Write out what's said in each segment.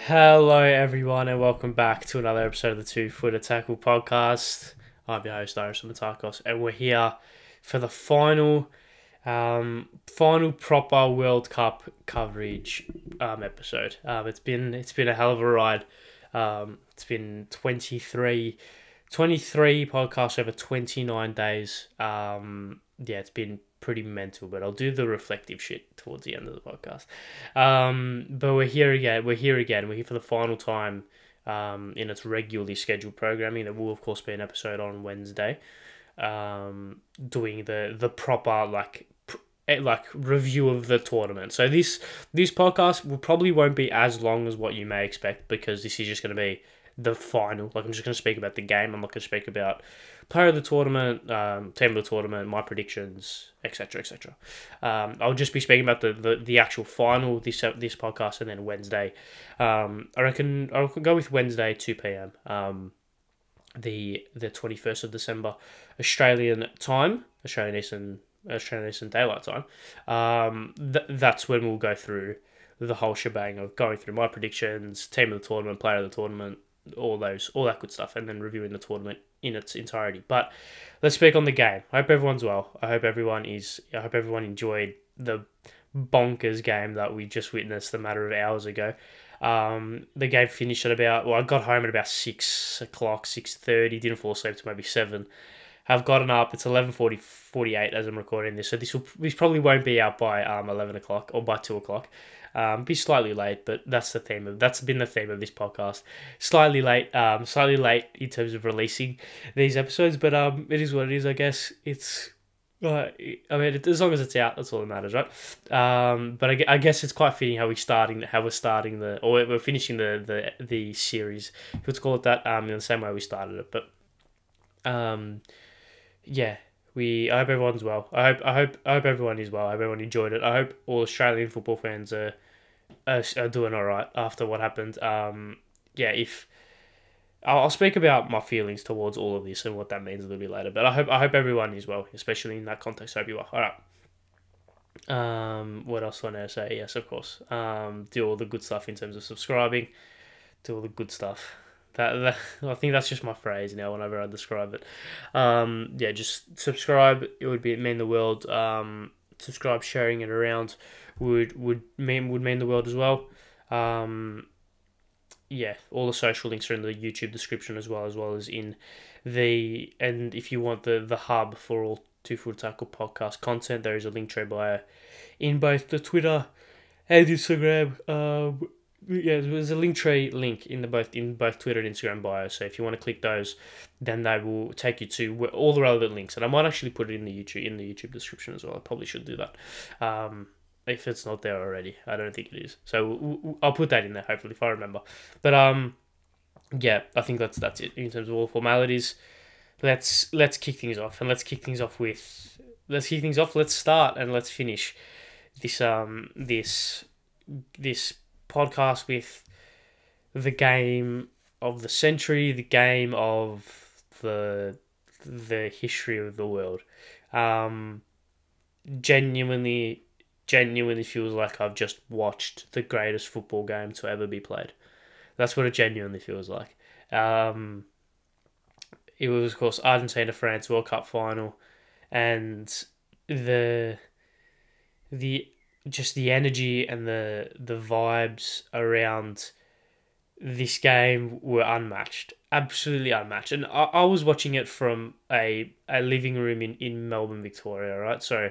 Hello, everyone, and welcome back to another episode of the Two Footer Tackle podcast. I'm your host, Iris Matakos, and we're here for the final proper World Cup coverage episode. It's been a hell of a ride. It's been 23 podcasts over 29 days. It's been pretty mental, but I'll do the reflective shit towards the end of the podcast. But we're here again. We're here for the final time in its regularly scheduled programming. There will, of course, be an episode on Wednesday doing the proper review of the tournament. So this podcast probably won't be as long as what you may expect, because this is just going to be the final. I'm just going to speak about the game. I'm not going to speak about player of the tournament, team of the tournament, my predictions, etc., etc. I'll just be speaking about the actual final this podcast, and then Wednesday. I reckon I'll go with Wednesday 2 p.m. The 21st of December, Australian time, Australian Eastern Daylight Time. That's when we'll go through the whole shebang of going through my predictions, team of the tournament, player of the tournament, all that good stuff, and then reviewing the tournament in its entirety. But let's speak on the game. I hope everyone's well. I hope everyone enjoyed the bonkers game that we just witnessed a matter of hours ago. The game finished at I got home at about 6 o'clock, 6:30. Didn't fall asleep till maybe 7. Have gotten up. It's 11:48 as I'm recording this, so this probably won't be out by 11 o'clock or by 2 o'clock. Be slightly late, but that's been the theme of this podcast. Slightly late in terms of releasing these episodes, but it is what it is. I guess it's. As long as it's out, that's all that matters, right? But I guess it's quite fitting how we're finishing the series, let's call it that, in the same way we started it. But yeah. I hope everyone's well. I hope everyone is well. I hope everyone enjoyed it. I hope all Australian football fans are doing all right after what happened. If I'll speak about my feelings towards all of this and what that means a little bit later. But I hope everyone is well, especially in that context. I hope you are. All right. What else do I want to say? Yes, of course. Do all the good stuff in terms of subscribing. Do all the good stuff. That I think that's just my phrase now whenever I describe it. Just subscribe. It would mean the world. Subscribe, sharing it around would mean the world as well. All the social links are in the YouTube description as well as in and if you want the hub for all Two Foot Tackle podcast content, there is a link tree bio in both the Twitter and Instagram. There's a Linktree link in both Twitter and Instagram bio. So if you want to click those, then they will take you to all the relevant links. And I might actually put it in the YouTube description as well. I probably should do that. If it's not there already, I don't think it is. So I'll put that in there hopefully if I remember. But I think that's it in terms of all formalities. Let's kick things off, and let's start and let's finish this podcast with the game of the century, the game of the history of the world. Genuinely feels like I've just watched the greatest football game to ever be played. That's what it genuinely feels like. It was, of course, Argentina-France World Cup final, and the energy and the vibes around this game were unmatched, absolutely unmatched. And I was watching it from a living room in Melbourne, Victoria, right? So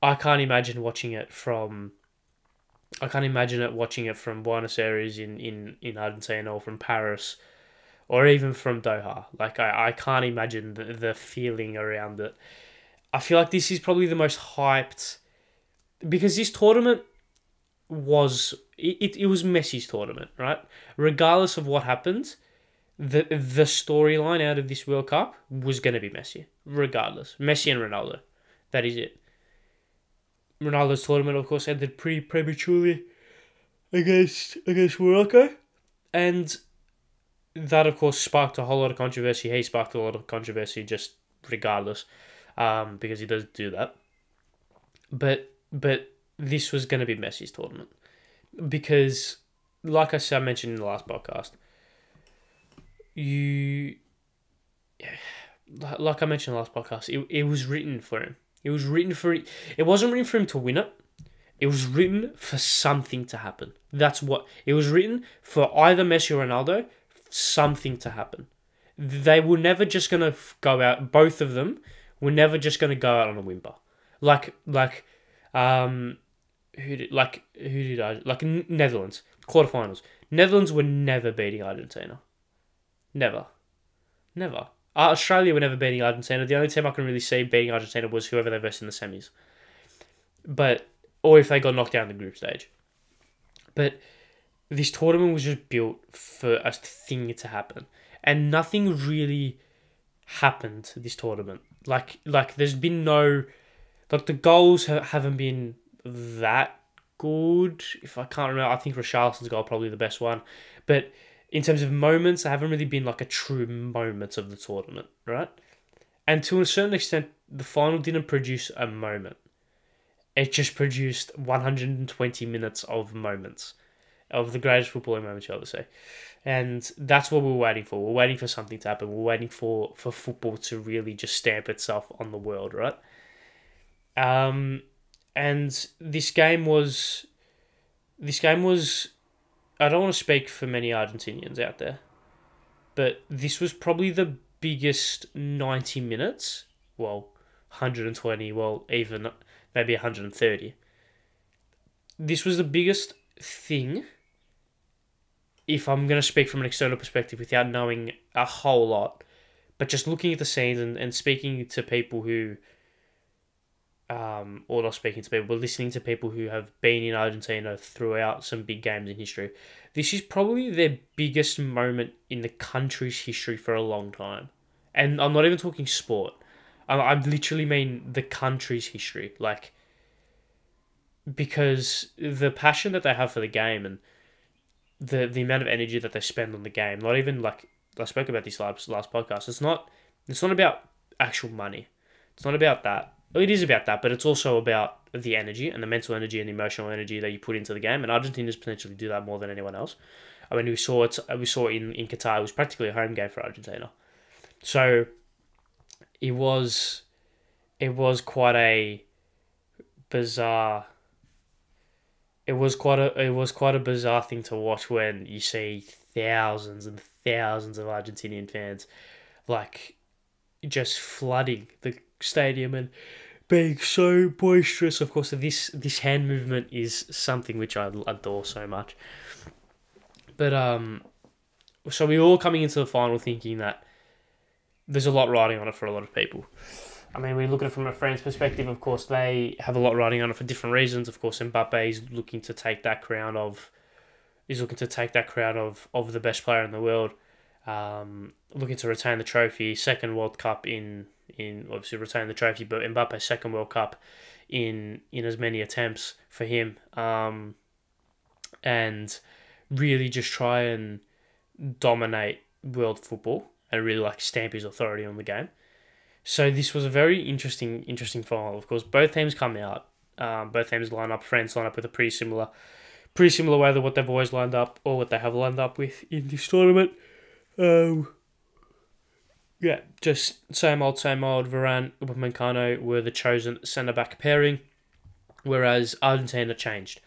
I can't imagine watching it from Buenos Aires in Argentina, or from Paris, or even from Doha. Like I can't imagine the feeling around it. I feel like this is probably the most hyped, because this tournament was Messi's tournament, right? Regardless of what happened, the storyline out of this World Cup was going to be Messi. Regardless, Messi and Ronaldo, that is it. Ronaldo's tournament, of course, ended pretty prematurely against Morocco, and that, of course, sparked a whole lot of controversy. He sparked a lot of controversy just regardless, because he does do that. But this was going to be Messi's tournament, because like I said, I mentioned in the last podcast, you, like I mentioned in the last podcast, it was written for him. It was written for it. It wasn't written for him to win it. It was written for something to happen. That's what it was written for. Either Messi or Ronaldo, something to happen. They were never just gonna go out. Both of them were never just gonna go out on a whimper. Netherlands quarterfinals. Netherlands were never beating Argentina. Never. Australia were never beating Argentina. The only team I can really see beating Argentina was whoever they versed in the semis. Or if they got knocked out in the group stage. But this tournament was just built for a thing to happen. And nothing really happened this tournament. Like there's been no... Like, the goals haven't been that good. If I can't remember, I think Richarlison's goal probably the best one. But in terms of moments, there haven't really been like a true moment of the tournament, right? And to a certain extent, the final didn't produce a moment. It just produced 120 minutes of moments. Of the greatest footballing moments, you ought to say. And that's what we're waiting for. We're waiting for something to happen. We're waiting for football to really just stamp itself on the world, right? And this game was. I don't want to speak for many Argentinians out there, but this was probably the biggest 90 minutes. Well, 120. Well, even maybe 130. This was the biggest thing. If I'm going to speak from an external perspective without knowing a whole lot, but just looking at the scenes and speaking to people who. Or not speaking to people, but listening to people who have been in Argentina throughout some big games in history. This is probably their biggest moment in the country's history for a long time. And I'm not even talking sport. I literally mean the country's history. Like, because the passion that they have for the game and the amount of energy that they spend on the game, not even like, I spoke about this last podcast, it's not about actual money. It's not about that. It is about that, but it's also about the energy and the mental energy and the emotional energy that you put into the game. And Argentinians potentially do that more than anyone else. I mean, we saw it in Qatar. It was practically a home game for Argentina. So it was quite a bizarre. It was quite a bizarre thing to watch when you see thousands and thousands of Argentinian fans, like, just flooding the stadium and being so boisterous. Of course, this hand movement is something which I adore so much. But so we were all coming into the final thinking that there's a lot riding on it for a lot of people. I mean, we look at it from a friend's perspective. Of course, they have a lot riding on it for different reasons. Of course, Mbappe is looking to take that crown of the best player in the world. Looking to retain the trophy, second World Cup in obviously retain the trophy, but Mbappe's second World Cup in as many attempts for him, and really just try and dominate world football and really like stamp his authority on the game. So this was a very interesting final. Of course, both teams come out, both teams line up. France line up with a pretty similar way to what they've always lined up or what they have lined up with in this tournament. Yeah, just same old. Varane, Upamecano were the chosen centre-back pairing, whereas Argentina changed.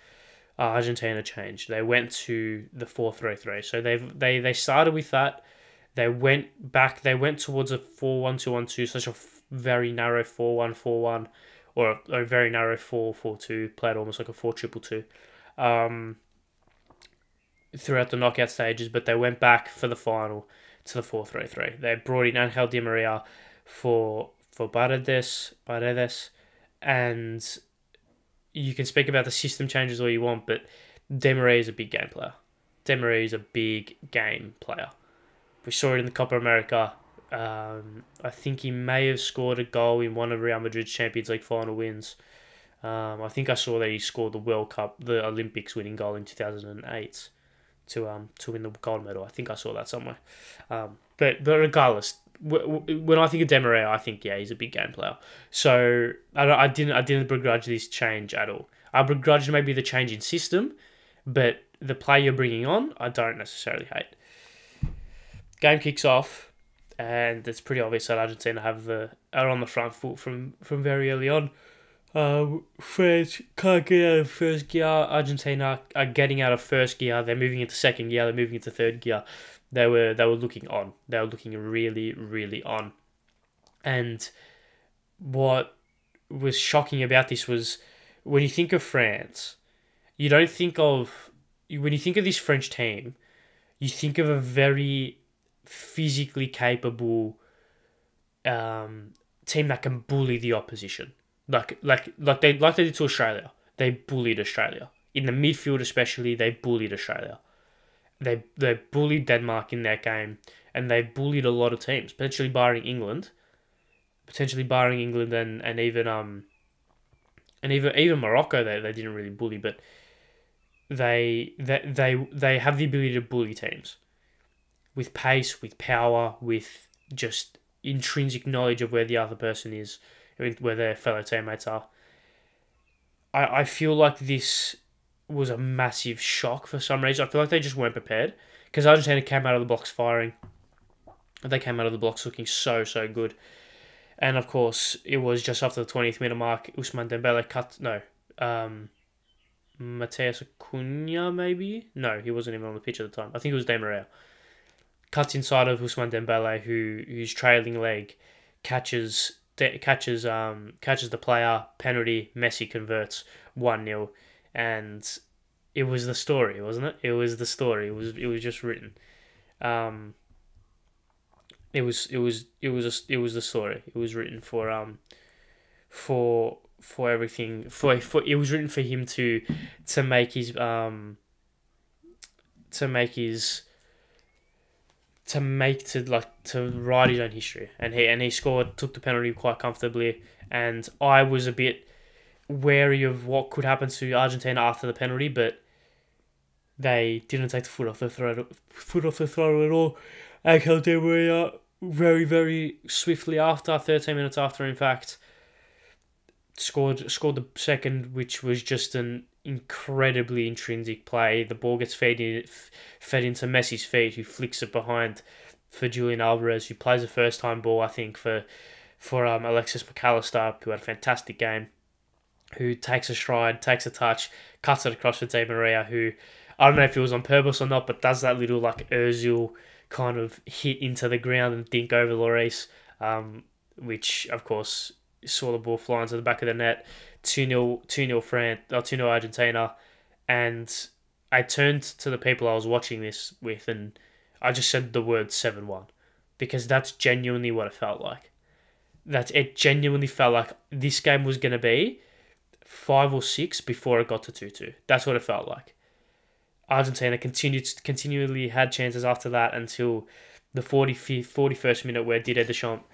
They went to the 4-3-3. So they started with that. They went back. They went towards a 4-1-2-1-2, such a very narrow 4-1-4-1, or a very narrow 4-4-2, played almost like a 4-2-2. Throughout the knockout stages, but they went back for the final to the 4-3-3. They brought in Angel Di Maria for Paredes, and you can speak about the system changes all you want, but Di Maria is a big game player. We saw it in the Copa America. I think he may have scored a goal in one of Real Madrid's Champions League final wins. I think I saw that he scored the World Cup, the Olympics winning goal in 2008. To win the gold medal. I think I saw that somewhere. But regardless, when I think of Di Maria, I think, yeah, he's a big game player. So I didn't begrudge this change at all. I begrudged maybe the change in system, but the play you're bringing on, I don't necessarily hate. Game kicks off, and it's pretty obvious that Argentina are on the front foot from very early on. France can't get out of first gear. Argentina are getting out of first gear. They're moving into second gear. They're moving into third gear. They were looking on. They were looking really, really on. And what was shocking about this was when you think of France, you don't think of when you think of this French team, you think of a very physically capable team that can bully the opposition. Like they did to Australia. They bullied Australia. In the midfield especially, they bullied Australia. They bullied Denmark in that game, and they bullied a lot of teams, potentially barring England and even Morocco. They didn't really bully, but they have the ability to bully teams with pace, with power, with just intrinsic knowledge of where the other person is, where their fellow teammates are. I feel like this was a massive shock for some reason. I feel like they just weren't prepared, because Argentina came out of the blocks firing. They came out of the blocks looking so good. And of course, it was just after the 20th minute mark, Ousmane Dembele Mateus Acuna, maybe? No, he wasn't even on the pitch at the time. I think it was Di Maria. Cuts inside of Ousmane Dembele, whose trailing leg catches the player, penalty, Messi converts 1-0, and it was the story, wasn't it? It was the story. It was just written. It was the story. It was written for everything. It was written for him to write his own history, and he scored, took the penalty quite comfortably, and I was a bit wary of what could happen to Argentina after the penalty, but they didn't take the foot off the throttle at all. Angel Di Maria very, very swiftly after, 13 minutes after, in fact, scored the second, which was just an incredibly intrinsic play. The ball gets fed into Messi's feet, who flicks it behind for Julian Alvarez, who plays a first-time ball, I think, for Alexis McAllister, who had a fantastic game, who takes a stride, takes a touch, cuts it across for Di Maria, who, I don't know if it was on purpose or not, but does that little like Ozil kind of hit into the ground and dink over Lloris, which of course saw the ball fly into the back of the net. 2-0 Argentina, and I turned to the people I was watching this with, and I just said the word 7-1, because that's genuinely what it felt like. It genuinely felt like this game was going to be 5 or 6 before it got to 2-2. That's what it felt like. Argentina continually had chances after that until the 41st minute, where Didier Deschamps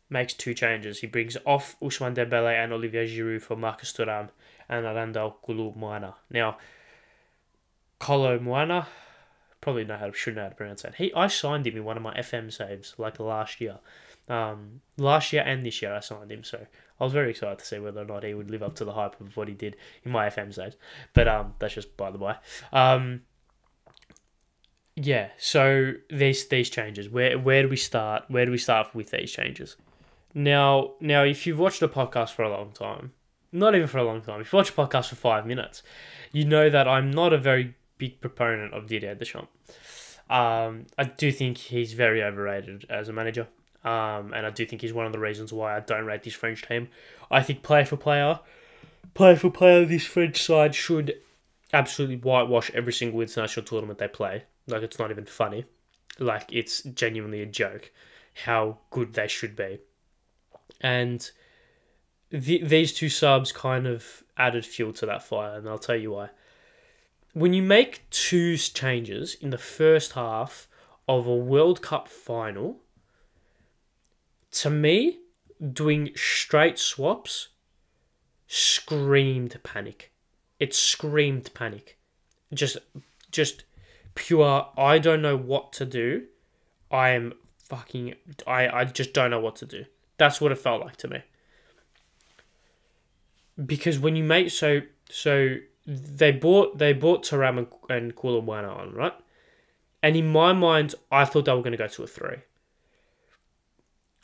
makes 2 changes. He brings off Ousmane Dembele and Olivier Giroud for Marcus Thuram and Arnaldo Kolo Muana. Now, Kolo Muana, should know how to pronounce that. I signed him in one of my FM saves like last year. Last year and this year I signed him, so I was very excited to see whether or not he would live up to the hype of what he did in my FM saves. But that's just by the by. Yeah, so these changes. Where do we start? Where do we start with these changes? Now, if you've watched the podcast for a long time, not even for a long time, if you watch a podcast for 5 minutes, you know that I'm not a very big proponent of Didier Deschamps. I do think he's very overrated as a manager. And I do think he's one of the reasons why I don't rate this French team. I think player for player, this French side should absolutely whitewash every single international tournament they play. Like, it's not even funny. Like, it's genuinely a joke how good they should be. And these 2 subs kind of added fuel to that fire, and I'll tell you why. When you make 2 changes in the first half of a World Cup final, to me, doing straight swaps screamed panic. It screamed panic. Just pure, I don't know what to do. I just don't know what to do. That's what it felt like to me. Because when you make, so they bought Thuram and Koulibaly on, right? And in my mind, I thought they were going to go to a 3.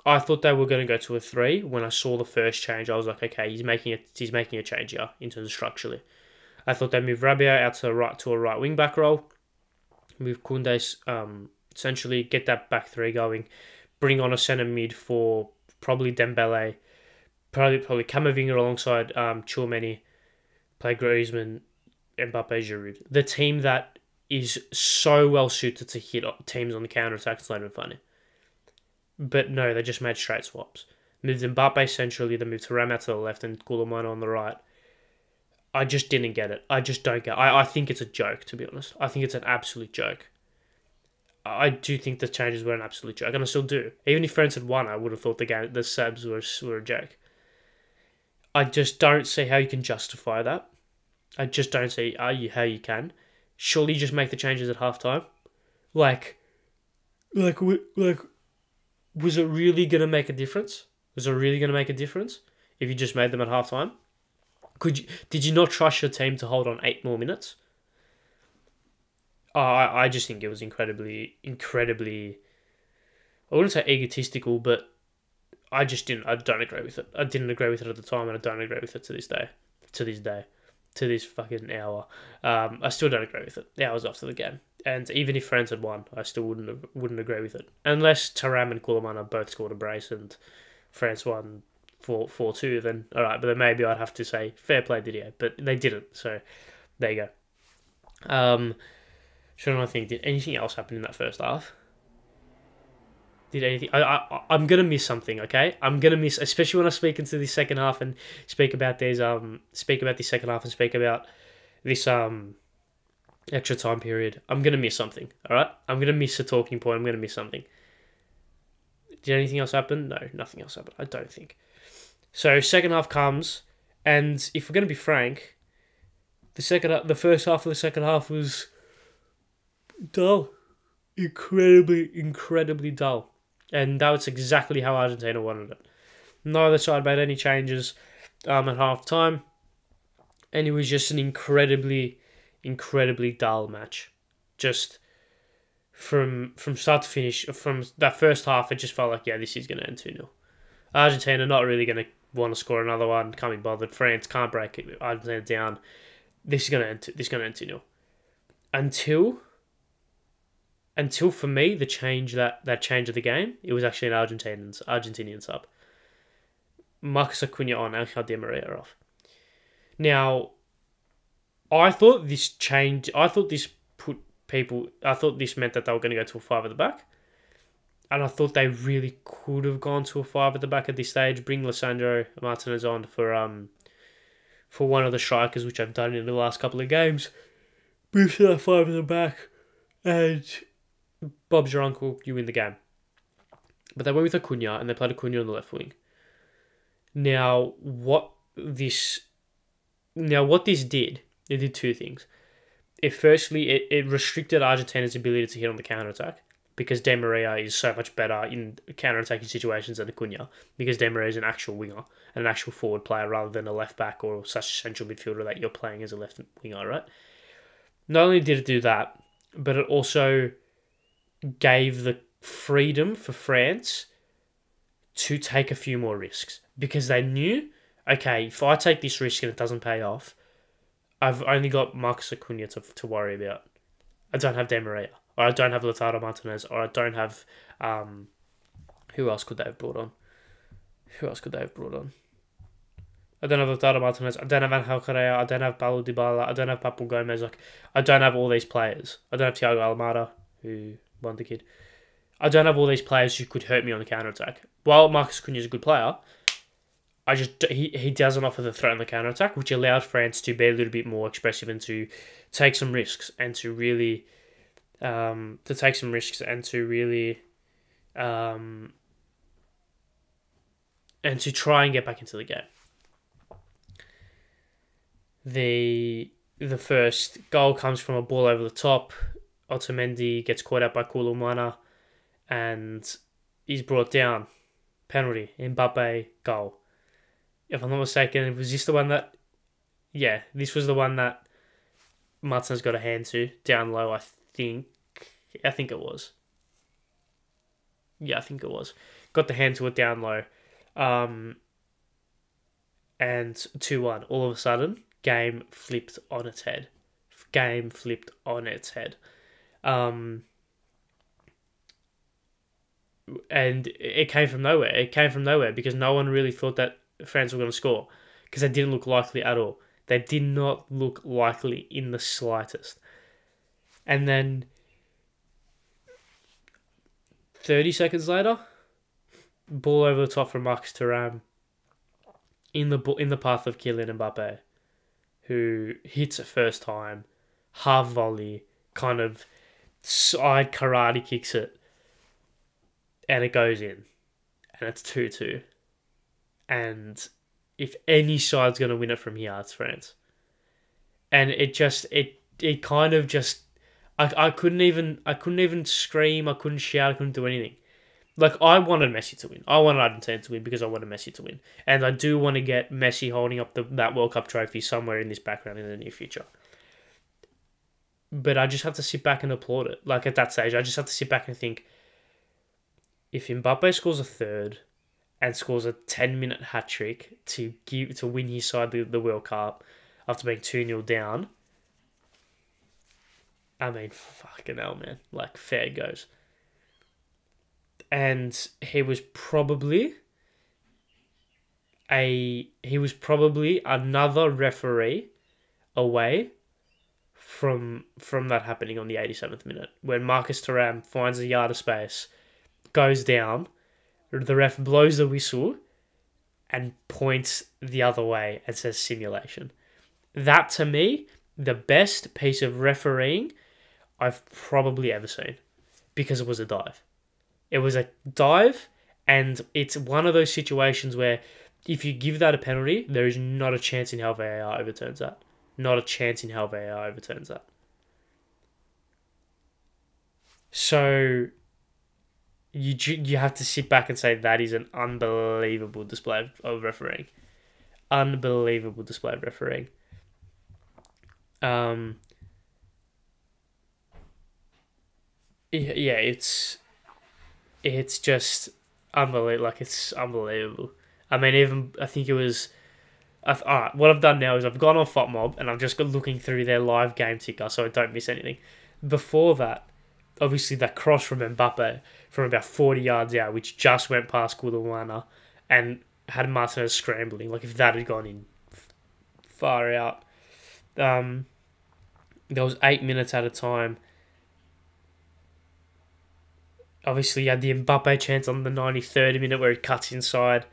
I thought they were going to go to a 3. When I saw the first change, I was like, okay, he's making a change here in terms of structurally. I thought they moved Rabiot out to a right wing back role, move Koundé, essentially get that back 3 going, bring on a centre mid for probably Dembele, probably Camavinga alongside Tchouaméni, play Griezmann, Mbappe, Giroud. The team that is so well suited to hit teams on the counter attack. It's not even funny. But no, they just made straight swaps. Moved Mbappe centrally, they moved Thuram out to the left and Koulibaly on the right. I just didn't get it. I just don't get it. I think it's a joke, to be honest. I think it's an absolute joke. I do think the changes were an absolute joke, and I still do. Even if France had won, I would have thought the subs were a joke. I just don't see how you can justify that. I just don't see how you can. Surely you just make the changes at halftime. Like, was it really going to make a difference? Was it really going to make a difference if you just made them at halftime? Did you not trust your team to hold on 8 more minutes? I just think it was incredibly, I wouldn't say egotistical, but I don't agree with it. I didn't agree with it at the time, and I don't agree with it to this day. To this fucking hour. I still don't agree with it. Hours after the game. And even if France had won, I still wouldn't agree with it. Unless Thuram and Koulibaly both scored a brace and France won 4-2, then alright, but then maybe I'd have to say fair play Didier, but they didn't, so there you go. Trying to think, did anything else happen in that first half? Did anything? I'm gonna miss something, okay? I'm gonna miss, especially when I speak into the second half and speak about the second half and speak about this extra time period. I'm gonna miss something, alright? I'm gonna miss a talking point. I'm gonna miss something. Did anything else happen? No, nothing else happened. I don't think. So second half comes, and if we're gonna be frank, the first half of the second half was dull, incredibly dull, and that was exactly how Argentina wanted it. Neither side made any changes at half time, and it was just an incredibly dull match. Just from start to finish, from that first half, it just felt like, yeah, this is going to end 2-0. Argentina not really going to want to score another one, can't be bothered. France can't break it. Argentina down. This is going to end 2-0. Until for me, the change that change of the game, it was actually an Argentinian sub. Marcos Acuna on, Angel Di Maria off. Now, I thought this meant that they were going to go to a 5 at the back. And I thought they really could have gone to a 5 at the back at this stage. Bring Lisandro Martinez on for one of the strikers, which I've done in the last couple of games. Move to that 5 at the back. And Bob's your uncle, you win the game. But they went with Acuna, and they played Acuna on the left wing. Now, what this did, it did 2 things. It restricted Argentina's ability to hit on the counter-attack, because Di Maria is so much better in counter-attacking situations than Acuna, because Di Maria is an actual winger, and an actual forward player, rather than a left-back or such a central midfielder that you're playing as a left winger, right? Not only did it do that, but it also gave the freedom for France to take a few more risks, because they knew, okay, if I take this risk and it doesn't pay off, I've only got Marcos Acuna to worry about. I don't have Di Maria, or I don't have Lautaro Martinez, or I don't have who else could they have brought on? I don't have Lautaro Martinez. I don't have Angel Correa. I don't have Paulo Dybala. I don't have Papu Gomez. I don't have all these players. I don't have Thiago Almada, who won the kid. I don't have all these players who could hurt me on the counter-attack. While Marcus Acuna is a good player, he doesn't offer the threat on the counter-attack, which allowed France to be a little bit more expressive and to take some risks and to really and to try and get back into the game. The first goal comes from a ball over the top. Otamendi gets caught out by Koulibaly and he's brought down. Penalty. Mbappe goal. If I'm not mistaken, was this the one that... Yeah, this was the one that Martinez got a hand to down low. I think it was. Yeah, I think it was. Got the hand to it down low. And 2-1. All of a sudden, game flipped on its head. Game flipped on its head. And it came from nowhere. It came from nowhere because no one really thought that France were going to score because they didn't look likely at all. They did not look likely in the slightest. And then 30 seconds later, ball over the top from Marcus Thuram in the path of Kylian Mbappe, who hits it first time, half volley, kind of side karate kicks it, and it goes in, and it's 2-2. And if any side's going to win it from here, it's France. And it kind of just, I couldn't even scream, I couldn't shout, I couldn't do anything. Like, I wanted Messi to win. I wanted Argentina to win because I wanted Messi to win. And I do want to get Messi holding up that World Cup trophy somewhere in this background in the near future. But I just have to sit back and applaud it. Like, at that stage, I just have to sit back and think, if Mbappe scores a third and scores a 10-minute hat-trick to win his side the World Cup after being 2-0 down, I mean, fucking hell, man. Like, fair goes. And he was probably another referee away from that happening on the 87th minute when Marcus Thuram finds a yard of space, goes down, the ref blows the whistle and points the other way and says simulation. That, to me, the best piece of refereeing I've probably ever seen because it was a dive. It was a dive, and it's one of those situations where if you give that a penalty, there is not a chance in hell VAR overturns that. Not a chance in hell VAR overturns that. So you have to sit back and say that is an unbelievable display of refereeing. Unbelievable display of refereeing. Yeah, it's just unbelievable. Like, it's unbelievable. I mean, I think it was. Alright, what I've done now is I've gone on FOTMob and I'm just looking through their live game ticker so I don't miss anything. Before that, obviously that cross from Mbappe from about 40 yards out, which just went past Koulibaly and had Martinez scrambling. Like, if that had gone in far out. There was 8 minutes at a time. Obviously, you had the Mbappe chance on the 93rd minute where he cuts inside,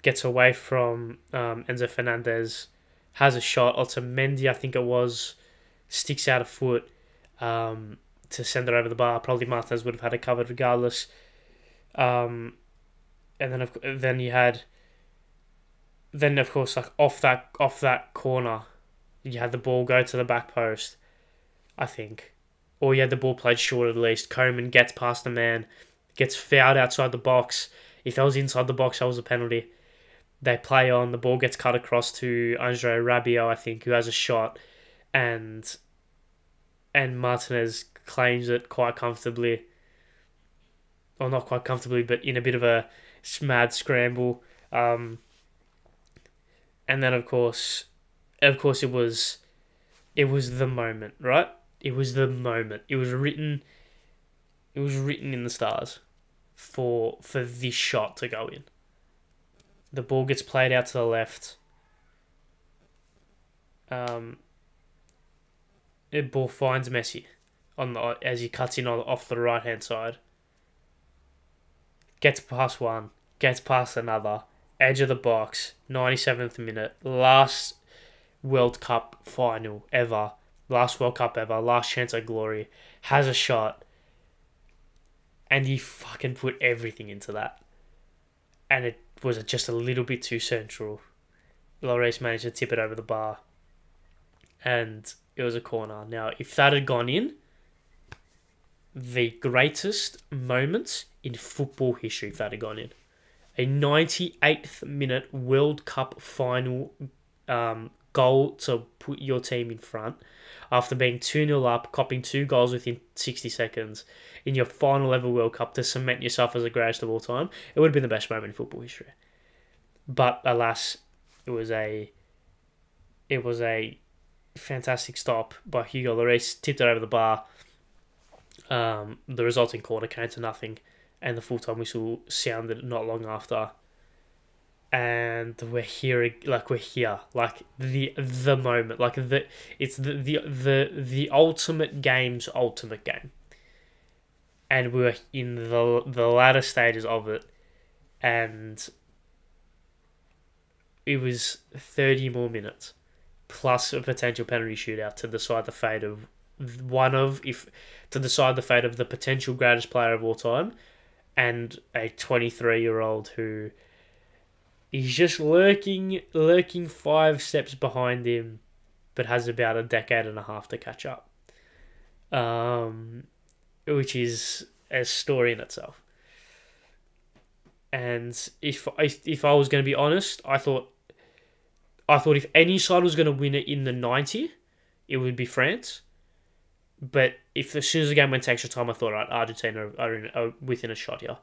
gets away from Enzo Fernandez, has a shot. Otamendi, I think it was, sticks out a foot to send it over the bar. Probably Martinez would have had it covered regardless. And then you had, of course, like off that corner, you had the ball go to the back post, I think. Or you had the ball played short at least. Koeman gets past the man, gets fouled outside the box. If that was inside the box, that was a penalty. They play on, the ball gets cut across to Andre Rabiot, I think, who has a shot, and Martinez claims it quite comfortably. Well, not quite comfortably, but in a bit of a mad scramble. And then of course it was the moment, right? It was the moment. It was written in the stars for this shot to go in. The ball gets played out to the left. The ball finds Messi as he cuts in off the right hand side. Gets past one, gets past another, edge of the box, 97th minute, last World Cup final ever. Last World Cup ever, last chance at glory, has a shot, and he fucking put everything into that. And it was just a little bit too central. Lloris managed to tip it over the bar, and it was a corner. Now, if that had gone in, the greatest moments in football history, if that had gone in. A 98th minute World Cup final goal to put your team in front after being 2-0 up, copping 2 goals within 60 seconds in your final ever World Cup to cement yourself as the greatest of all time, it would have been the best moment in football history. But alas, it was a fantastic stop by Hugo Lloris, tipped it over the bar. The resulting corner came to nothing, and the full-time whistle sounded not long after. And we're here, like the moment, it's the ultimate game's ultimate game, and we're in the latter stages of it, and it was 30 more minutes plus a potential penalty shootout to decide the fate of the potential greatest player of all time, and a 23-year-old who is just lurking 5 steps behind him, but has about a decade and a half to catch up. Which is a story in itself. And if I was going to be honest, I thought if any side was going to win it in the 90, it would be France. But if as soon as the game went to extra time, I thought, right, Argentina are within a shot here.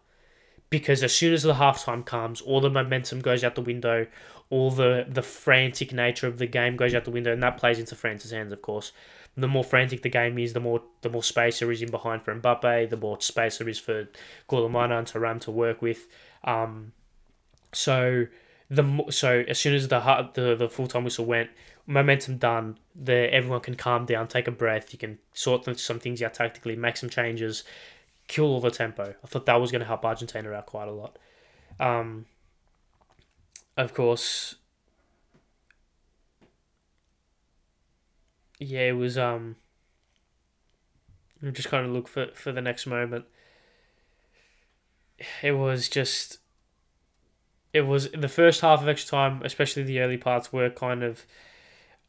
Because as soon as the halftime comes, all the momentum goes out the window, all the frantic nature of the game goes out the window, and that plays into France's hands, of course. The more frantic the game is, the more space there is in behind for Mbappe, the more space there is for Goulamana and Thuram to work with. So as soon as the full time whistle went, momentum done. Everyone can calm down, take a breath. You can sort some things out tactically, make some changes, kill all the tempo. I thought that was going to help Argentina out quite a lot. Of course, yeah, it was. I'm just kind of look for the next moment. It was the first half of extra time, especially the early parts, were kind of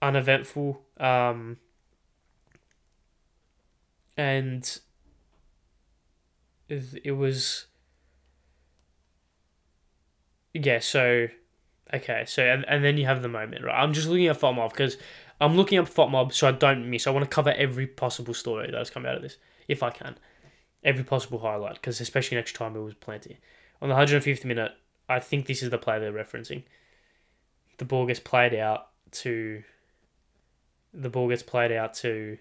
uneventful. And it was, yeah. So okay, so and then you have the moment, right? I'm just looking at FOTMob because I'm looking up FOTMob so I don't miss. I want to cover every possible story that has come out of this, if I can, every possible highlight, because especially next time it was plenty. On the 150th minute, I think this is the play they're referencing. The ball gets played out to the ball gets played to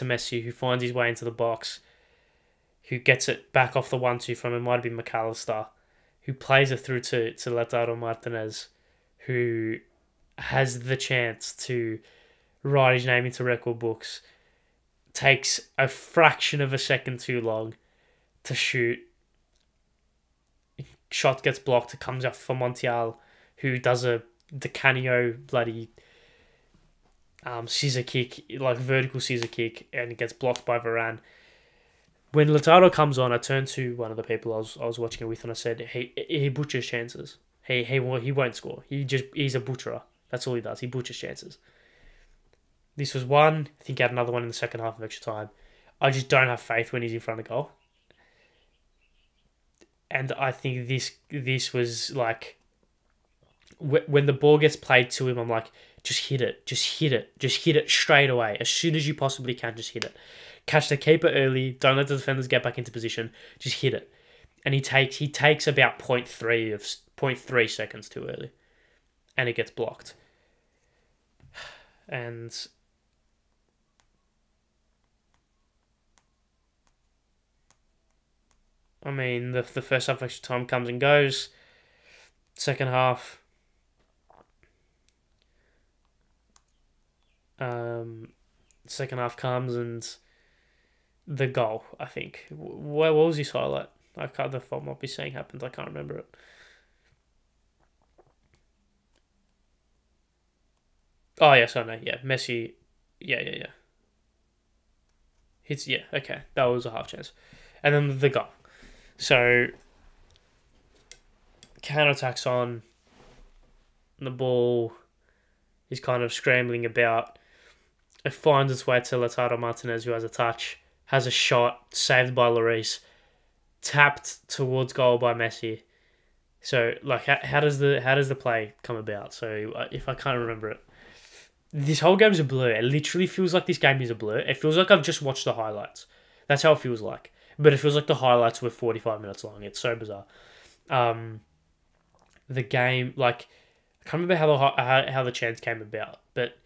Messi, who finds his way into the box, who gets it back off the 1-2 from, it might have been McAllister, who plays it through to Lautaro Martinez, who has the chance to write his name into record books, takes a fraction of a second too long to shoot. Shot gets blocked. It comes up for Montiel, who does a Di Canio bloody scissor kick, like vertical scissor kick, and it gets blocked by Varane. When Lautaro comes on, I turned to one of the people I was watching it with, and I said, he butchers chances. He won't score. He's a butcherer. That's all he does. He butchers chances. This was one. I think he had another one in the second half of extra time. I just don't have faith when he's in front of goal. And I think this was like, when the ball gets played to him, I'm like, just hit it straight away. As soon as you possibly can, just hit it. Catch the keeper early. Don't let the defenders get back into position. Just hit it. And he takes about 0.3 seconds too early, and it gets blocked. And I mean, the first half of extra time comes and goes. Second half, comes and the goal, I think. What was his highlight? I can't. The fault might be saying happened. I can't remember it. Oh yes, I know. Yeah, Messi. Yeah. Hits. Yeah, okay. That was a half chance, and then the goal. So counterattacks on. The ball is kind of scrambling about. It finds its way to Lautaro Martinez, who has a touch, has a shot, saved by Lloris. tapped towards goal by Messi. So like, how does the play come about? So if I can't remember it, this whole game's a blur. It literally feels like this game is a blur. It feels like I've just watched the highlights. That's how it feels like. But it feels like the highlights were 45 minutes long. It's so bizarre. The game, like, I can't remember how the chance came about, but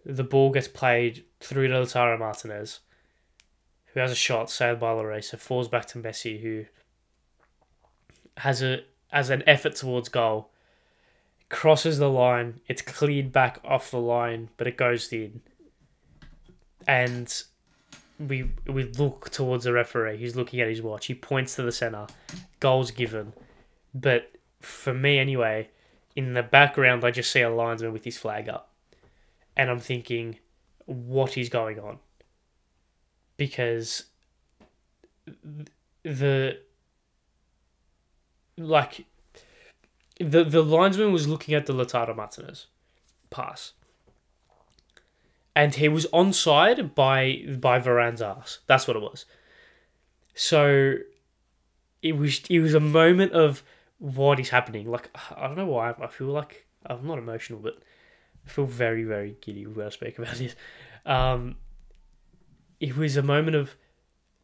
the ball gets played through to Lautaro Martinez, who has a shot saved by Lloris. It falls back to Messi, who has an effort towards goal, crosses the line. It's cleared back off the line, but it goes in. And we look towards the referee. He's looking at his watch. He points to the centre. Goal's given. But for me anyway, in the background, I just see a linesman with his flag up. And I'm thinking, what is going on? Because the linesman was looking at the Lautaro Martinez pass. And he was onside by Varane's ass. That's what it was. So it was a moment of what is happening. Like, I don't know why. I feel like I'm not emotional, but I feel very, very giddy when I speak about this. It was a moment of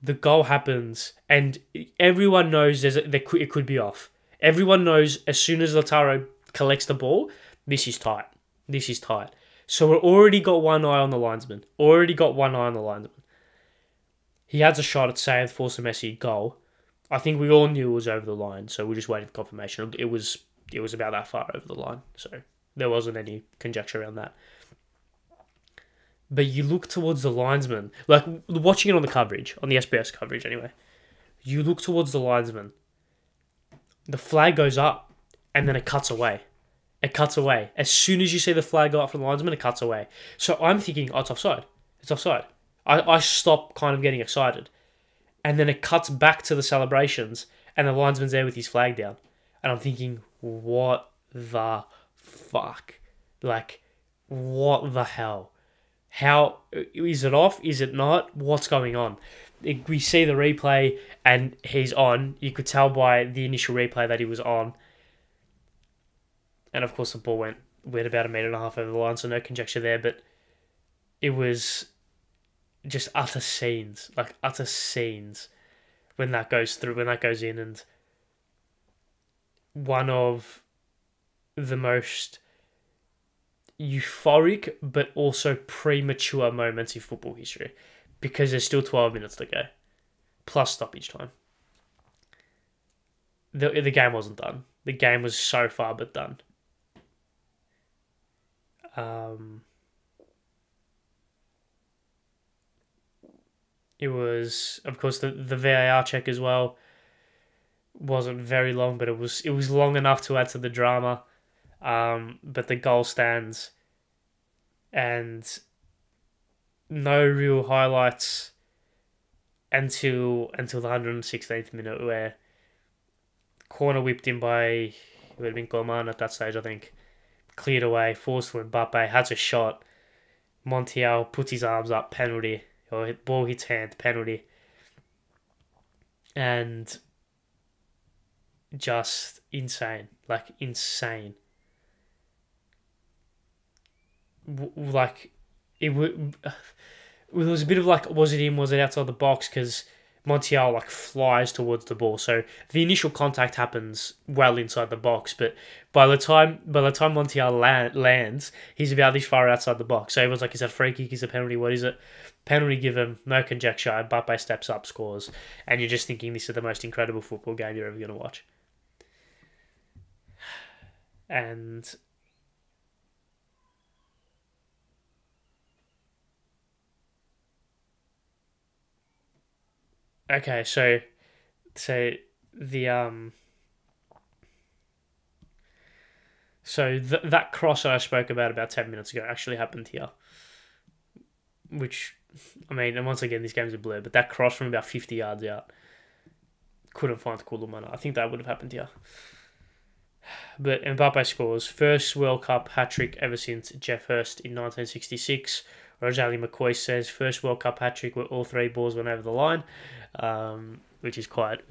the goal happens, and everyone knows it could be off. Everyone knows as soon as Lautaro collects the ball, this is tight. This is tight. So we've already got one eye on the linesman. He has a shot at saved, forced a Messi goal. I think we all knew it was over the line, so we're just waiting for confirmation. It was about that far over the line, so there wasn't any conjecture around that. But you look towards the linesman, like watching it on the coverage, on the SBS coverage anyway. You look towards the linesman. The flag goes up, and then it cuts away. It cuts away. As soon as you see the flag go up from the linesman, it cuts away. So I'm thinking, oh, it's offside. It's offside. I stop kind of getting excited. And then it cuts back to the celebrations, and the linesman's there with his flag down. And I'm thinking, what the fuck? Like, what the hell? How is it off? Is it not? What's going on? We see the replay, and he's on. You could tell by the initial replay that he was on. And of course, the ball went about 1.5 meters over the line, so no conjecture there. But it was just utter scenes when that goes through, when that goes in, and one of the most euphoric but also premature moments in football history, because there's still 12 minutes to go, plus stoppage time. The game wasn't done. The game was so far but done. It was, of course, the VAR check as well. Wasn't very long, but it was long enough to add to the drama. But the goal stands, and no real highlights until the 116th minute, where corner whipped in by, it would have been Coman at that stage, I think. Cleared away, forced for Mbappe, has a shot. Montiel puts his arms up, penalty. Or ball hits hand, penalty. And just insane. Like, insane. Like, it was a bit of like, was it in, was it outside the box? Because Montiel like flies towards the ball, so the initial contact happens well inside the box, but by the time Montiel lands, he's about this far outside the box. So everyone's like, is that a free kick? Is it a penalty? What is it? Penalty given, no conjecture. Mbappe steps up, scores, and you're just thinking this is the most incredible football game you're ever going to watch. And okay, so the that cross I spoke about 10 minutes ago actually happened here, which, I mean, and once again, this game's a blur, but that cross from about 50 yards out, couldn't find Koulibaly. I think that would have happened here. But Mbappe scores first World Cup hat-trick ever since Geoff Hurst in 1966. Rosalie McCoy says first World Cup hat-trick where all three balls went over the line. which is quite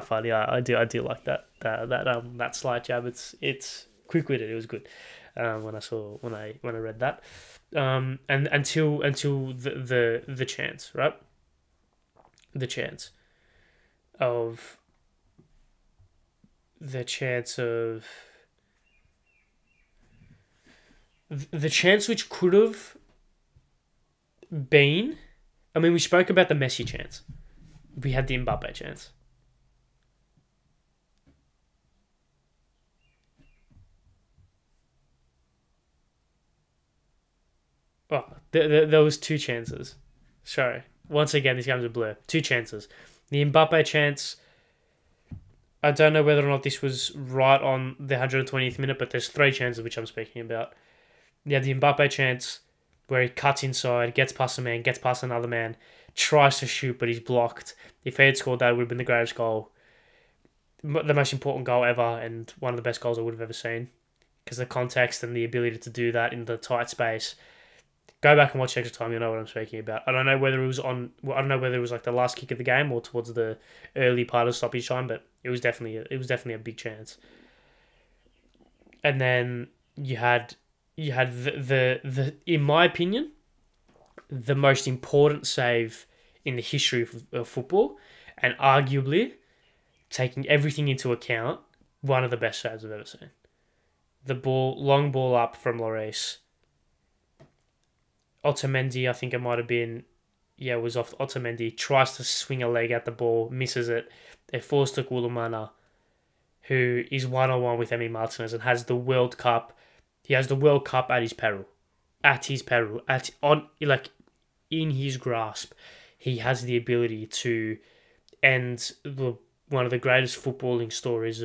funny. I do like that slight jab. It's quick witted. It was good. When I read that. And until the chance, right? The chance of the chance of the chance which could have been. I mean, we spoke about the Messi chance. We had the Mbappe chance. Oh, there was two chances. Sorry. Once again, this game's a blur. Two chances. The Mbappe chance, I don't know whether or not this was right on the 120th minute, but there's three chances which I'm speaking about. Yeah, the Mbappe chance where he cuts inside, gets past a man, gets past another man, tries to shoot, but he's blocked. If he had scored that, it would have been the greatest goal. The most important goal ever, and one of the best goals I would have ever seen. Because the context and the ability to do that in the tight space. Go back and watch extra time. You'll know what I'm speaking about. I don't know whether it was like the last kick of the game or towards the early part of stoppage time, but it was definitely a big chance. And then you had the in my opinion, the most important save in the history of football, and arguably, taking everything into account, one of the best saves I've ever seen. The long ball up from Lloris. Otamendi, I think it might have been, was off Otamendi, tries to swing a leg at the ball, misses it. They're forced to Goulamana, who is one-on-one with Emi Martinez and has the World Cup. He has the World Cup at his peril. In his grasp. He has the ability to end one of the greatest footballing stories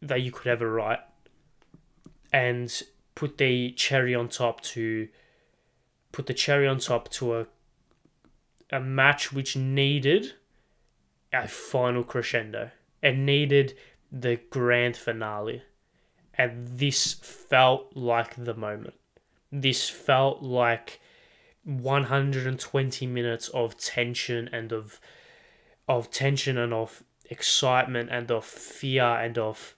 that you could ever write, and put the cherry on top to a match which needed a final crescendo. It needed the grand finale. And this felt like the moment. This felt like 120 minutes of tension and of excitement and of fear and of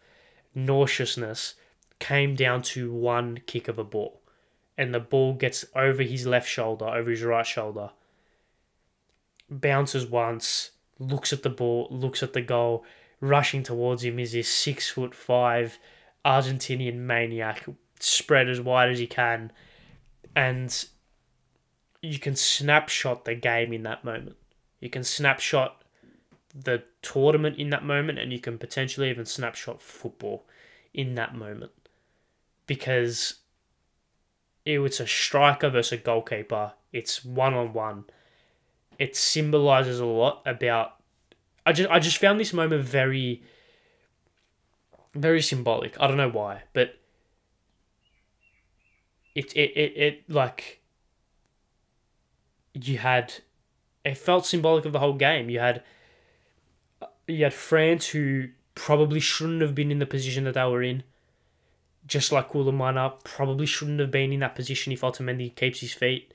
nauseousness came down to one kick of a ball. And the ball gets over his left shoulder, over his right shoulder, bounces once, looks at the ball, looks at the goal. Rushing towards him is this 6'5" Argentinian maniac, spread as wide as he can, and you can snapshot the game in that moment. You can snapshot the tournament in that moment, and you can potentially even snapshot football in that moment, because it's a striker versus a goalkeeper. It's 1-on-1. It symbolizes a lot about. I just found this moment very, very symbolic. I don't know why, but it like it felt symbolic of the whole game. You had France, who probably shouldn't have been in the position that they were in. Just like Goulamana probably shouldn't have been in that position if Otamendi keeps his feet.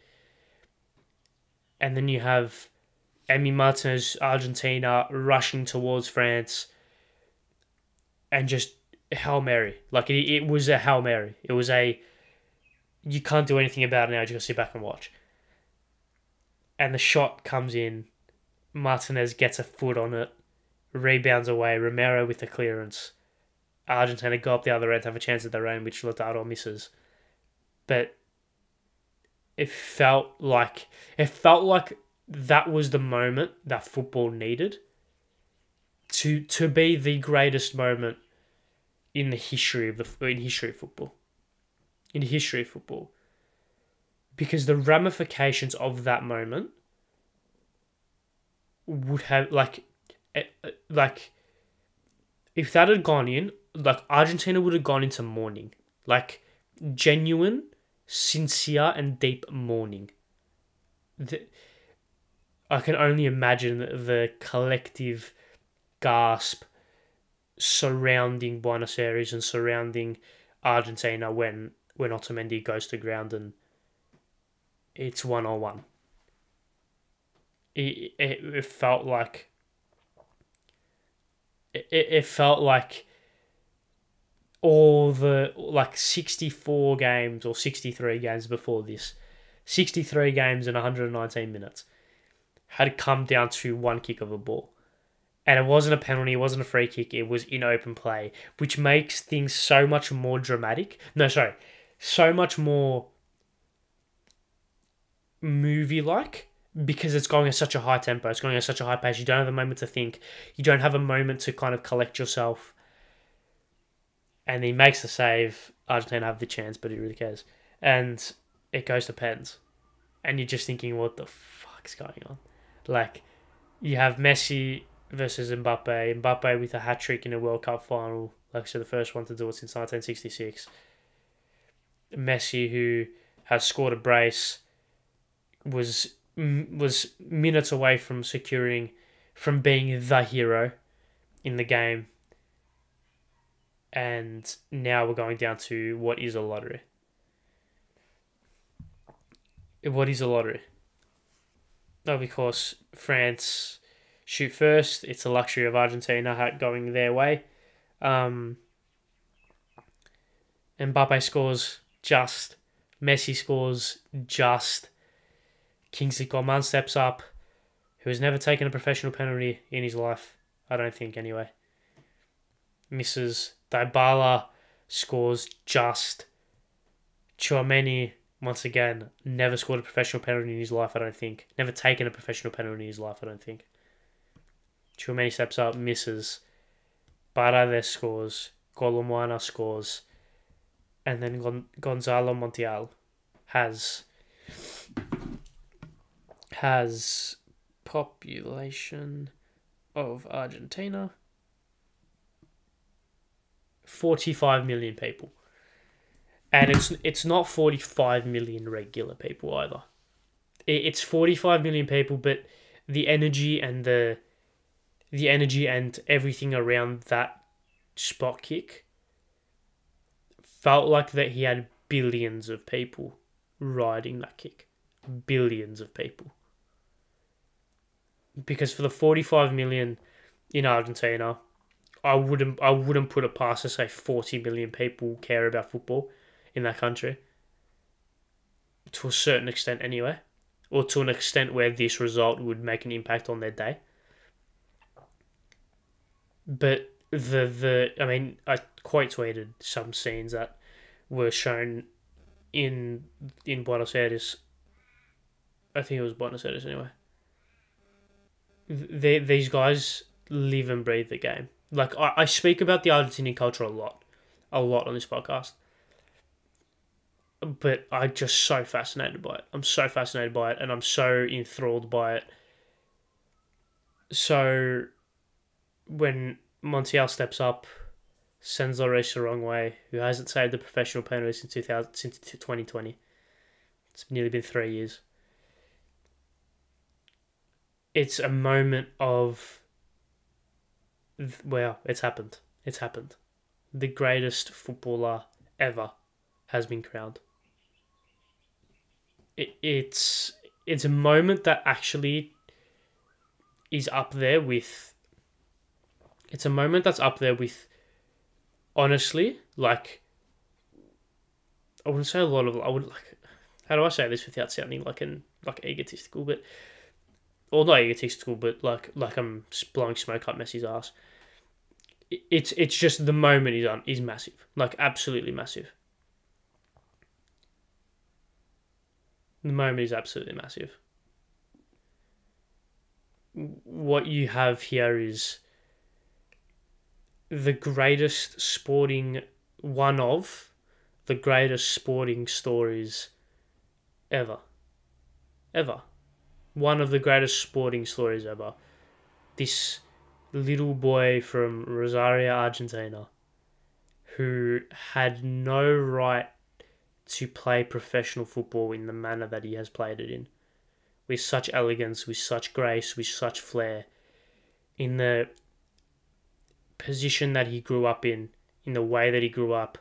And then you have Emi Martinez, Argentina, rushing towards France, and just Hail Mary. Like, it was a Hail Mary. It was you can't do anything about it now, you just sit back and watch. And the shot comes in, Martinez gets a foot on it, rebounds away, Romero with the clearance. Argentina go up the other end, have a chance at their own, which Lautaro misses. But it felt like that was the moment that football needed to be the greatest moment in the history of football. In the history of football. Because the ramifications of that moment would have if that had gone in, Argentina would have gone into mourning. Genuine, sincere and deep mourning. I can only imagine the collective gasp surrounding Buenos Aires and surrounding Argentina when Otamendi goes to ground and it's 1-on-1. It felt like it felt like all the 64 games or 63 games before this, 63 games in 119 minutes had come down to one kick of a ball. And it wasn't a penalty, it wasn't a free kick, it was in open play, which makes things so much more dramatic. No, sorry, so much more movie-like, because it's going at such a high tempo, it's going at such a high pace. You don't have a moment to think, you don't have a moment to kind of collect yourself. And he makes the save. Argentina have the chance, but who really cares? And it goes to pens. And you're just thinking, what the fuck's going on? Like, you have Messi versus Mbappe. Mbappe with a hat-trick in a World Cup final. Like I said, the first one to do it since 1966. Messi, who has scored a brace, was minutes away from being the hero in the game. And now we're going down to what is a lottery. What is a lottery? Of course, France shoot first. It's a luxury of Argentina going their way. Mbappe scores just. Messi scores just. Kingsley Coman steps up, who has never taken a professional penalty in his life. I don't think, anyway. Misses. Dybala scores just. Tchouaméni, once again, never scored a professional penalty in his life, I don't think. Never taken a professional penalty in his life, I don't think. Tchouaméni steps up, misses. Paredes scores. Colomboana scores. And then Gonzalo Montiel has population of Argentina 45 million people. And it's not 45 million regular people either. It's 45 million people, but the energy and everything around that spot kick felt like that he had billions of people riding that kick. Billions of people. Because for the 45 million in Argentina, I wouldn't put it past to say 40 million people care about football in that country. To a certain extent anyway. Or to an extent where this result would make an impact on their day. But I quite tweeted some scenes that were shown in Buenos Aires. I think it was Buenos Aires anyway. These guys live and breathe the game. Like, I speak about the Argentinian culture a lot on this podcast. But I'm just so fascinated by it. I'm so fascinated by it, and I'm so enthralled by it. So, when Montiel steps up, sends Lloris the wrong way, who hasn't saved a professional penalty since 2020. It's nearly been 3 years. It's a moment of, well, it's happened. It's happened. The greatest footballer ever has been crowned. It's a moment that actually is up there with... It's a moment that's up there with, honestly, like... I wouldn't say a lot of... How do I say this without sounding like egotistical, but... Or not egotistical, but like I'm blowing smoke up Messi's ass. It's just the moment is massive. Like, absolutely massive. The moment is absolutely massive. What you have here is one of the greatest sporting stories ever. Ever. One of the greatest sporting stories ever. This little boy from Rosario, Argentina, who had no right to play professional football in the manner that he has played it in. With such elegance, with such grace, with such flair. In the position that he grew up in the way that he grew up,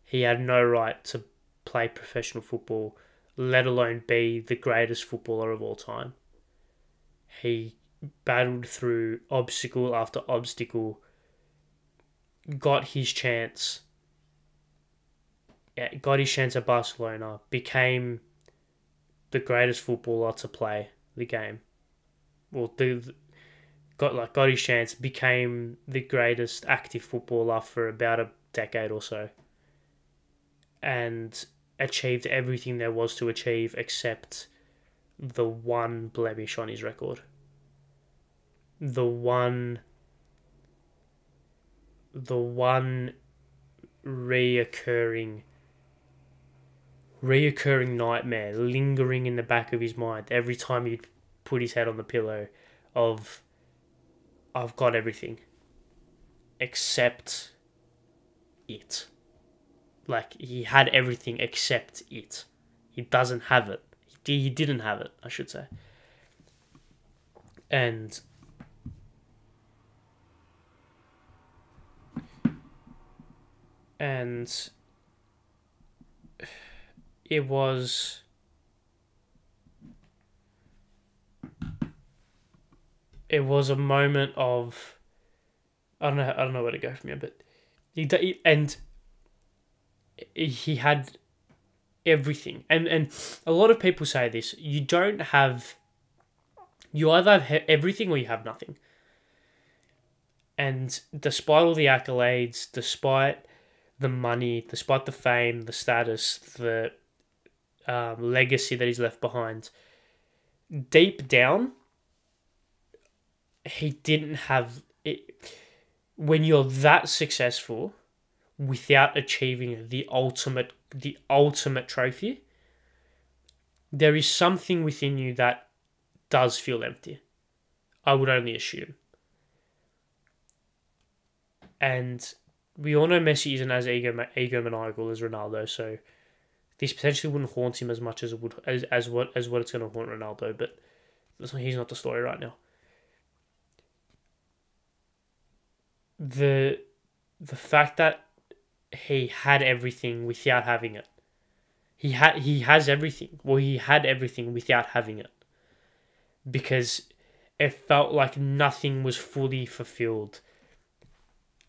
he had no right to play professional football, let alone be the greatest footballer of all time. He battled through obstacle after obstacle got his chance. Yeah, got his chance at Barcelona. Became the greatest footballer to play the game. Well, got his chance. Became the greatest active footballer for about a decade or so, and achieved everything there was to achieve except the one blemish on his record. The one reoccurring nightmare lingering in the back of his mind every time he'd put his head on the pillow of, I've got everything except it. Like, he had everything except it. He doesn't have it. He didn't have it, I should say. And it was a moment of, I don't know where to go from here, but he had everything, and a lot of people say this: you either have everything or you have nothing. And despite all the accolades, despite the money, despite the fame, the status, the legacy that he's left behind, deep down, he didn't have it. When you're that successful without achieving the ultimate trophy, there is something within you that does feel empty. I would only assume. And we all know Messi isn't as egomaniacal as Ronaldo, so this potentially wouldn't haunt him as much as it would as what it's going to haunt Ronaldo. But he's not the story right now. The fact that he had everything without having it. He has everything. Well, he had everything without having it, because it felt like nothing was fully fulfilled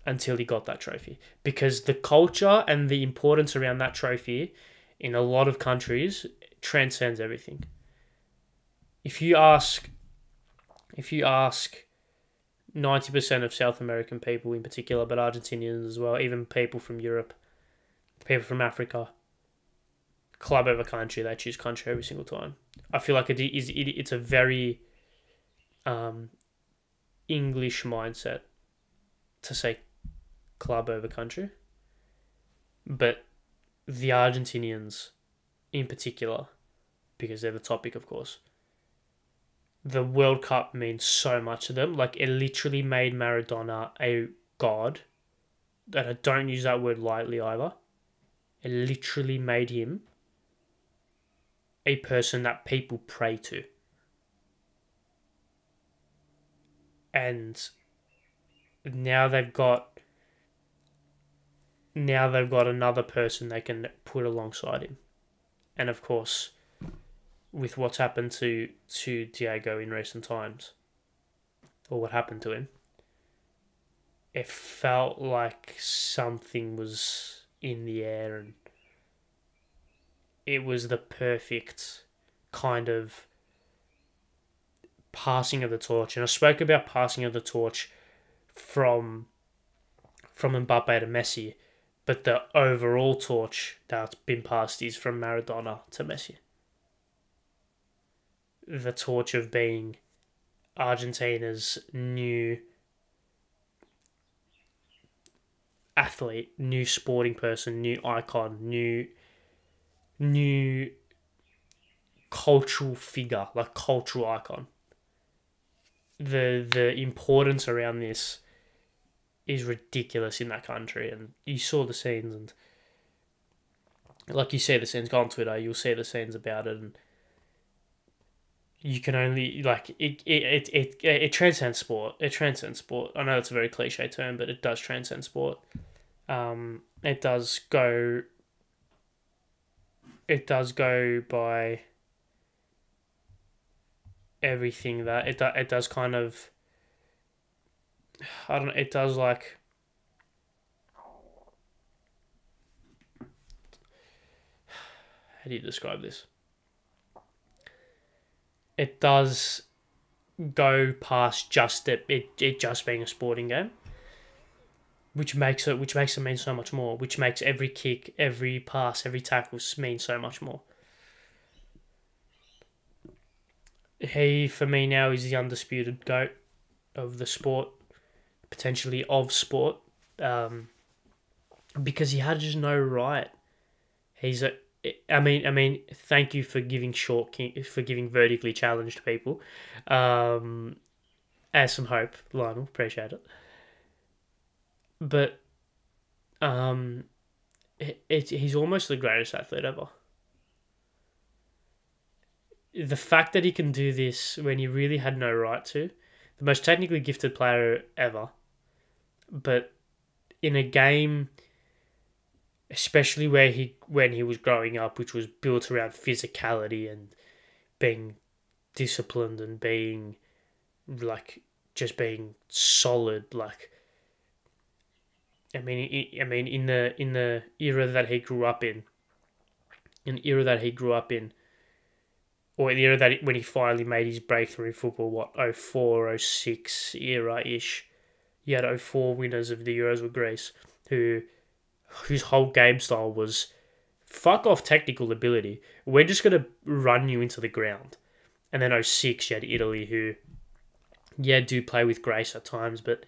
until he got that trophy. Because the culture and the importance around that trophy in a lot of countries transcends everything. If you ask 90% of South American people in particular, but Argentinians as well, even people from Europe, people from Africa, club over country, they choose country every single time. I feel like it's a very English mindset to say club over country. But the Argentinians in particular, because they're the topic, of course, the World Cup means so much to them. Like, it literally made Maradona a god. And I don't use that word lightly either. It literally made him a person that people pray to. And now they've got another person they can put alongside him. And of course, with what's happened to Diego in recent times, or what happened to him, it felt like something was in the air, and it was the perfect kind of passing of the torch. And I spoke about passing of the torch from Mbappe to Messi, but the overall torch that's been passed is from Maradona to Messi. The torch of being Argentina's new athlete, new sporting person, new icon, new cultural figure, like cultural icon. The importance around this is ridiculous in that country, and you saw the scenes, and like you see the scenes, go on Twitter, you'll see the scenes about it, and you can only, like, it transcends sport. It transcends sport. I know it's a very cliche term, but it does transcend sport. It does go by everything that it does kind of, I don't know, it does, like, how do you describe this? It does go past just it just being a sporting game, which makes it mean so much more, which makes every kick, every pass, every tackle mean so much more. He, for me now, is the undisputed GOAT of the sport, potentially of sport, because he had just no right. He's a, thank you for giving vertically challenged people, as some hope, Lionel. Appreciate it. But, he's almost the greatest athlete ever. The fact that he can do this when he really had no right to, the most technically gifted player ever, but in a game, especially when he was growing up, which was built around physicality and being disciplined and being like just being solid. Like, in the era that he grew up in, or the era when he finally made his breakthrough in football, what, 04, 06 era-ish. You had 04 winners of the Euros with Greece, whose whole game style was, fuck off technical ability, we're just going to run you into the ground. And then 06, you had Italy, who, do play with grace at times, but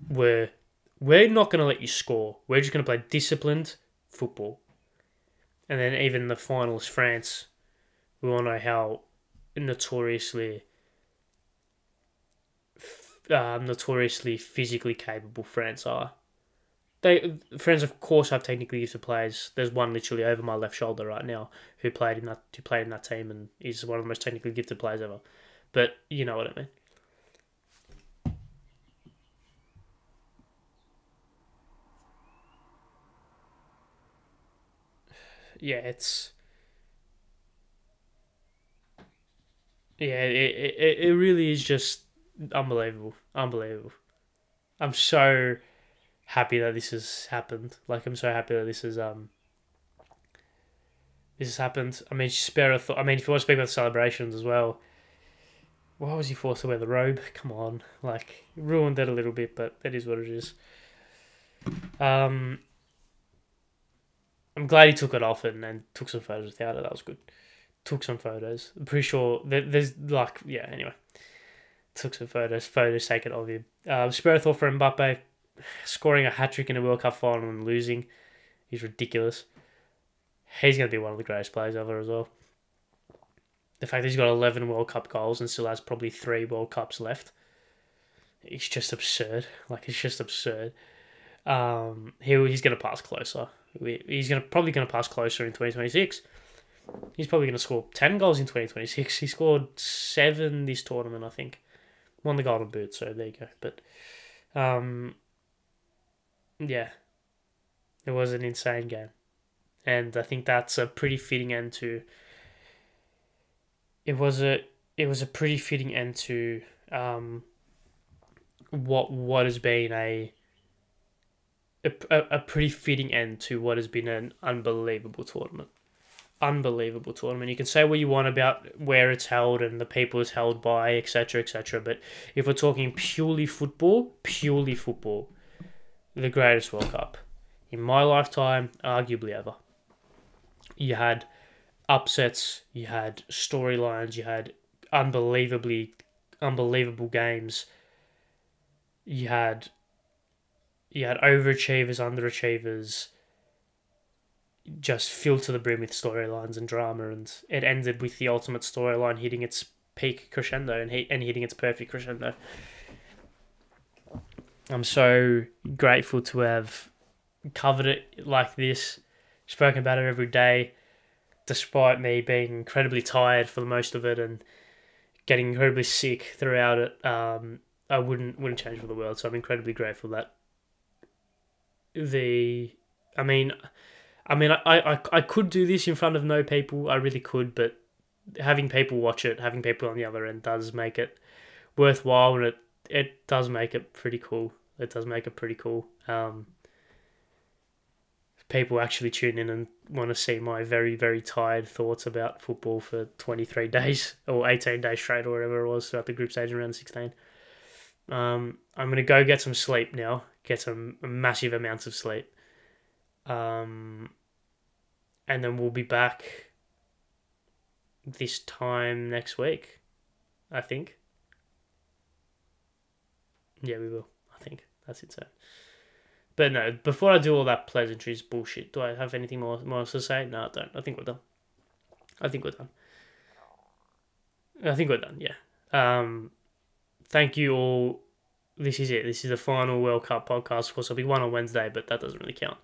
we're not going to let you score. We're just going to play disciplined football. And then even the finals, France, we all know how notoriously physically capable France are. France, of course, have technically gifted players. There's one literally over my left shoulder right now who played in that team and is one of the most technically gifted players ever. But you know what I mean. Yeah, it really is just unbelievable. I'm so happy that this has happened. Like, I'm so happy that this has happened. I mean, spare a thought. I mean, if you want to speak about celebrations as well, why was he forced to wear the robe? Come on, like, ruined it a little bit, but that is what it is. I'm glad he took it off and took some photos without it. That was good. Took some photos. I'm pretty sure there's like, yeah. Anyway, took some photos. Photos taken of him. Spare a thought for Mbappe, scoring a hat-trick in a World Cup final and losing. He's ridiculous. He's going to be one of the greatest players ever as well. The fact that he's got 11 World Cup goals and still has probably 3 World Cups left. It's just absurd. Like, it's just absurd. He's going to pass closer. He's probably going to pass closer in 2026. He's probably going to score 10 goals in 2026. He scored 7 this tournament, I think. Won the Golden Boot, so there you go. But, yeah. It was an insane game. And I think that's a pretty fitting end to... It was a pretty fitting end to what has been a pretty fitting end to what has been an unbelievable tournament. You can say what you want about where it's held and the people it's held by, etc., etc. But if we're talking purely football, the greatest World Cup in my lifetime, arguably ever. You had upsets, you had storylines, you had unbelievable games. You had overachievers, underachievers, just filled to the brim with storylines and drama, and it ended with the ultimate storyline hitting its peak crescendo and hitting its perfect crescendo. I'm so grateful to have covered it like this, spoken about it every day, despite me being incredibly tired for the most of it and getting incredibly sick throughout it. I wouldn't change for the world, so I'm incredibly grateful that I could do this in front of no people, I really could, but having people watch it, having people on the other end does make it worthwhile, and it does make it pretty cool. people actually tune in and want to see my very, very tired thoughts about football for 23 days or 18 days straight or whatever it was throughout the group stage in round 16. I'm going to go get some sleep now, get some massive amounts of sleep. And then we'll be back this time next week, I think. Yeah, we will. I think that's it. So, but no, before I do all that pleasantries bullshit, do I have anything more else to say? No, I don't. I think we're done. Yeah. Thank you all. This is it. This is the final World Cup podcast. Of course, there'll be one on Wednesday, but that doesn't really count.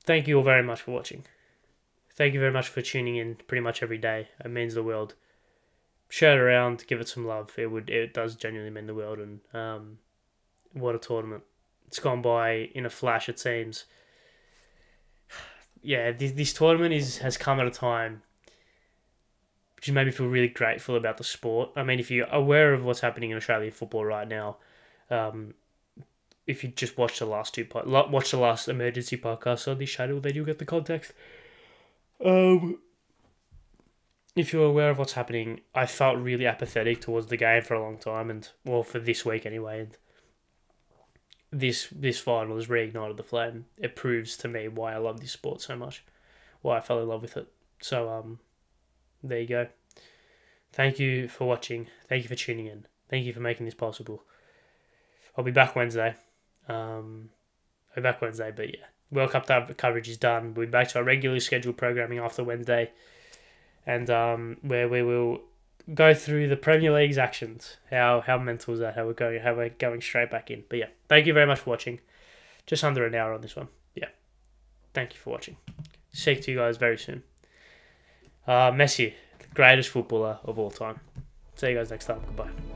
Thank you all very much for watching. Thank you very much for tuning in pretty much every day. It means the world. Share it around, give it some love. It does genuinely mean the world, and what a tournament. It's gone by in a flash, it seems. Yeah, this tournament has come at a time which made me feel really grateful about the sport. I mean, if you're aware of what's happening in Australian football right now, if you just watch the last emergency podcast on this channel, then you'll get the context. If you're aware of what's happening, I felt really apathetic towards the game for a long time, and well, for this week anyway. And this final has reignited the flame. It proves to me why I love this sport so much, why I fell in love with it. So there you go. Thank you for watching. Thank you for tuning in. Thank you for making this possible. I'll be back Wednesday. But yeah, World Cup coverage is done. We'll be back to our regularly scheduled programming after Wednesday, and where we will go through the Premier League's actions. How mental is that? How we're going straight back in. But yeah, thank you very much for watching. Just under an hour on this one. Yeah, thank you for watching. Speak to you guys very soon. Messi, the greatest footballer of all time. See you guys next time. Goodbye.